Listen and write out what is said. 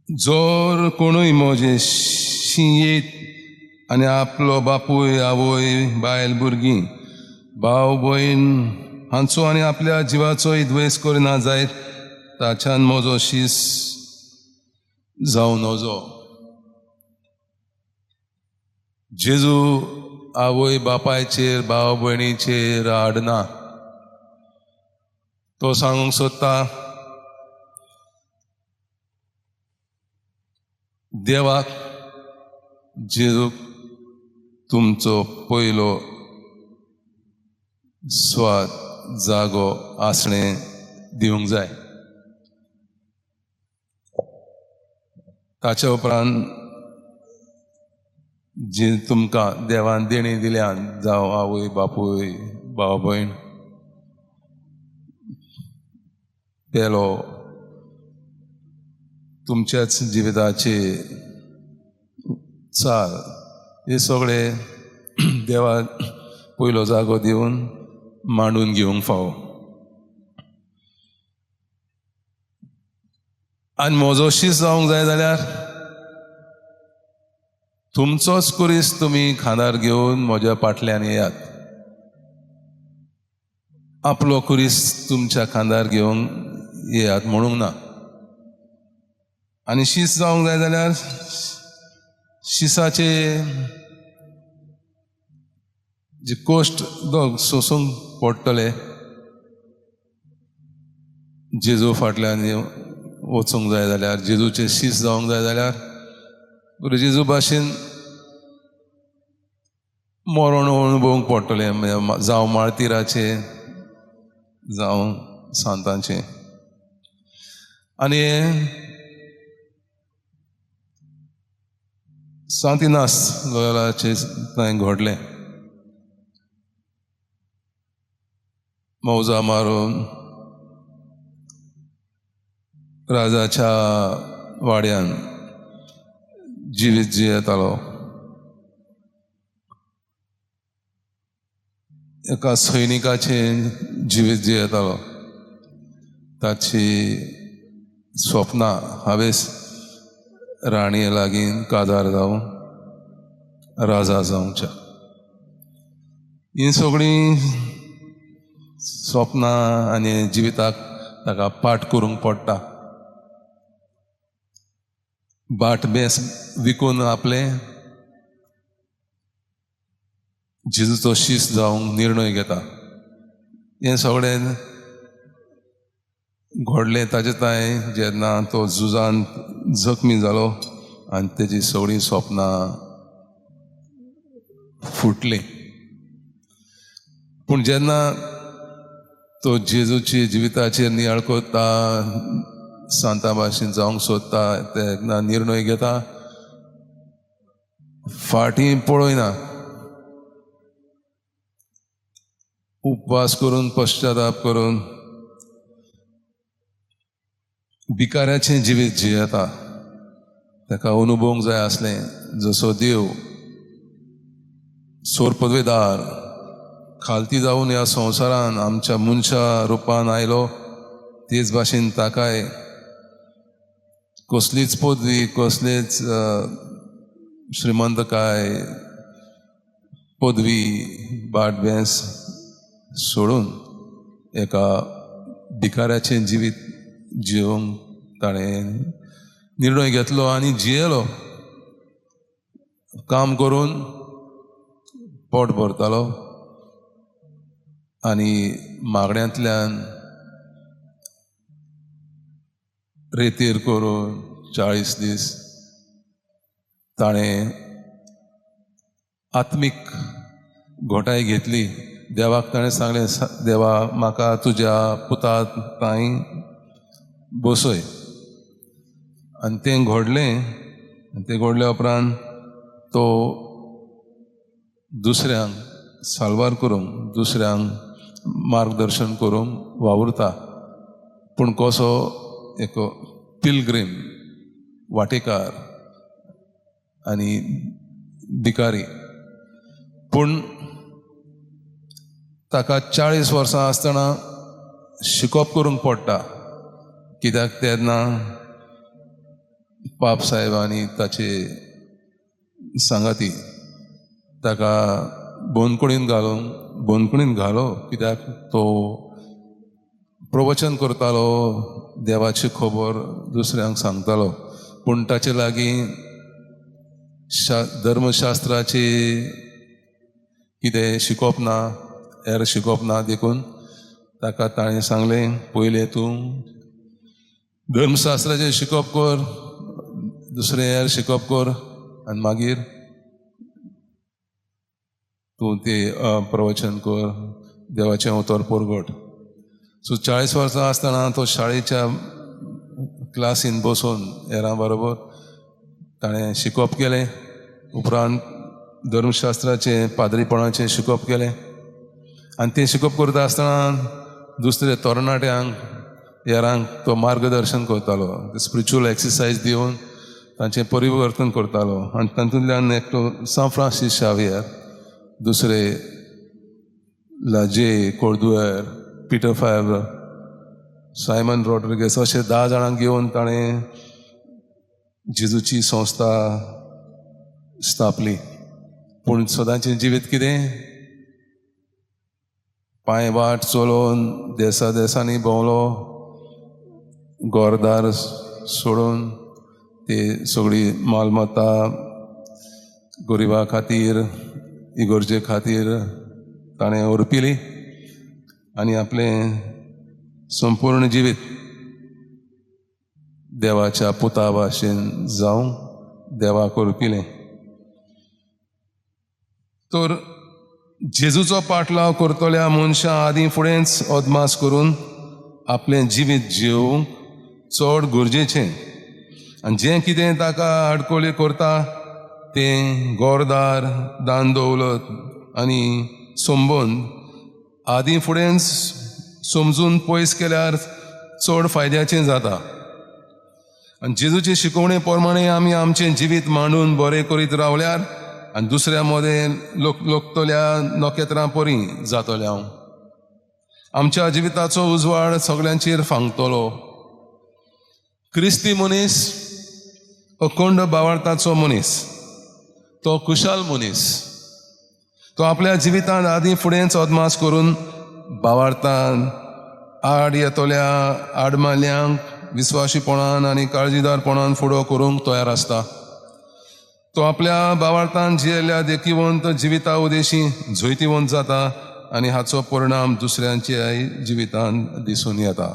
जोर कोणूय म्हजेशी येत आनी आपलो बापूय आवय बायल भुरगीं भाव भयण हांचो आनी आपल्या जिवाचोय द्वेस करिना जायत ताच्यान म्हजो शीस जावं नजो. जेजू आवय बापायचेर भाव भयणीचेर आडना. तो सांगूंक सोदता देवाक जेजूक तुमचो पयलो स्वाद जागो आसणें दिवंक जाय. ताच्या उपरांत जी तुमकां देवान देणी दिल्यान जावं आवय बापूय भाव भयण पेलो तुमच्याच जिविताचे चाल हे सगळे देवा पयलो जागो दिवन मांडून घेवंक फावो. आनी म्हजो शीस जावंक जाय जाल्यार तुमचोच कुरीस तुमी खांदार घेवन म्हज्या फाटल्यान येयात. आपलो कुरीस तुमच्या खांदार घेवंक येयात म्हणूंक ना. आनी शीस जावंक जाय जाल्यार शिसाचे जे कोश्ट सोसूंक पडटले. जेजू फाटल्यान वचूंक जाय जाल्यार जेजूचे शीस जावंक जाय जाल्यार जेजू भाशेन मरण अणभवूंक पडटलें, जावं माळतीराचे जावं सांतांचे. आनी सांत इनास लोयोलाचे थंय घडलें. मौजा मारून राजाच्या वाड्यान जिवीत जियेतालो. एका सैनिकाचें जिवीत जियेतालो. ताची स्वप्नां हावेस राणी लागीं काजार जावं राजा जावंच्या. ही सगळीं स्वप्नां आनी जिविताक ताका पाठ करूंक पडटा. बाट बेस विकून आपलें जेजूचो शीस जावंक निर्णय घेता. हें सगळें घडलें ताचे तांय जेन्ना तो झुजान जखमी जालो आनी तेजी सगळीं स्वप्नां फुटलीं. पूण जेन्ना तो जेजूची जिविताचेर नियाळ कोत्ता, सांता भाशेन जावंक सोदता, तेन्ना निर्णय घेता, फाटीं पळयना. उपवास करून पश्चाताप करून भिकाऱ्याचें जिवीत जियेता. ताका अनुभवूंक जाय आसलें जसो देव सोरपदवेदार खालती जावन ह्या संवसारान आमच्या मनशा रुपान आयलो, तेच भाशेन ताकाय कसलीच पदवी, कसलीच श्रीमंतकाय, पदवी, बाटबेस सोडून एका भिकाऱ्याचें जिवीत जियोंक ताणें निर्णय घेतलो आनी जियेलो. काम करून पोट भरतालो आनी मागण्यांतल्यान रेतेर करून 40 दीस ताणें आत्मीक घोटाय घेतली. देवाक ताणें सांगलें, देवा म्हाका तुज्या पुतात थंय बसय. आनी तें घडलें. तें घडल्या उपरांत तो दुसऱ्यांक साल्वार करूंक, दुसऱ्यांक मार्गदर्शन करूंक वावुरता. पूण कसो एक पिलग्रीम, वाटेकार आनी भिकारी. पूण ताका 40 वर्सां आसतना शिकोवप करूंक पडटा. कित्याक तेन्ना पाप साहेब आनी ताचे सांगाती ताका बोनकुणीन घालो कित्याक तो प्रवचन करतालो, देवाची खबर दुसऱ्यांक सांगतालो, पूण ताचे लागीं धर्मशास्त्राची कितें शिकोवप ना, हेर शिकोवप ना देखून ताका ताणें सांगलें पयलें तूं धर्मशास्त्राचें शिकोवप कर, दुसरें हेर शिकोवप कर आनी मागीर तूं तें प्रवचन कर, देवाचें उतर परगट. सो 40 वर्सां आसतना तो शाळेच्या क्लासीन बसून हेरां बरोबर ताणें शिकोवप केलें. उपरांत धर्मशास्त्राचें पाद्रीपणाचें शिकोवप केलें आनी तें शिकोवप करता आसतना दुसरे तरणाट्यांक हेरांक तो मार्गदर्शन करतालो, स्पिरिच्युअल एक्सरसायज दिवन तांचें परिवर्तन करतालो. आनी तातूंतल्यान एकटो सान फ्रांसीस शावियर, दुसरे लाजे कोर्दुएर, पीटर फायबर, सायमन रॉड्रिगेस अशे 10 जाणांक घेवन ताणें जेजूची संस्था स्थापली. पूण सदांचें जिवीत कितें? पांय वाट चलोवन देसांनी भोंवलो, घरदार सोडून ती सगळी मालमत्ता गरिबा खातीर, इगर्जे खातीर ताणें उरपिली आनी आपलें संपूर्ण जिवीत देवाच्या पुता भाशेन जावं देवाक उरपिलें. तर जेजूचो पाटलाव करतल्या मनशां आदीं फुडेंच अदमास करून आपलें जिवीत जिवूंक चड गरजेचें. आनी जें कितें ताका आडकोळी करता तें घरदार, दान दौलत आनी संबंद आदीं फुडेंच समजून पयस केल्यार चड फायद्याचें जाता. आनी जेजूचे शिकवणे प्रमाणे आमी आमचें जिवीत मांडून बरें करीत रावल्यार आनी दुसऱ्या मदें लोकतल्या नखेत्रां परी जातलें हांव. आमच्या जिविताचो उजवाड सगळ्यांचेर फांगतलो. क्रिस्ती मनीस अखंड भावार्थाचो मनीस, तो खुशाल मनीस, तो आपल्या जिवितांत आदीं फुडेंच अदमास करून भावार्थान आड येतल्या आडमाल्यांक विस्वाशीपणान आनी काळजीदारपणान फुडो करूंक तयार आसता. तो आपल्या भावार्थान जियेल्ल्या देखीवंत जिविता उदेशी झोयतीवंत जाता आनी हाचो परिणाम दुसऱ्यांच्या जिवितांत दिसून येता.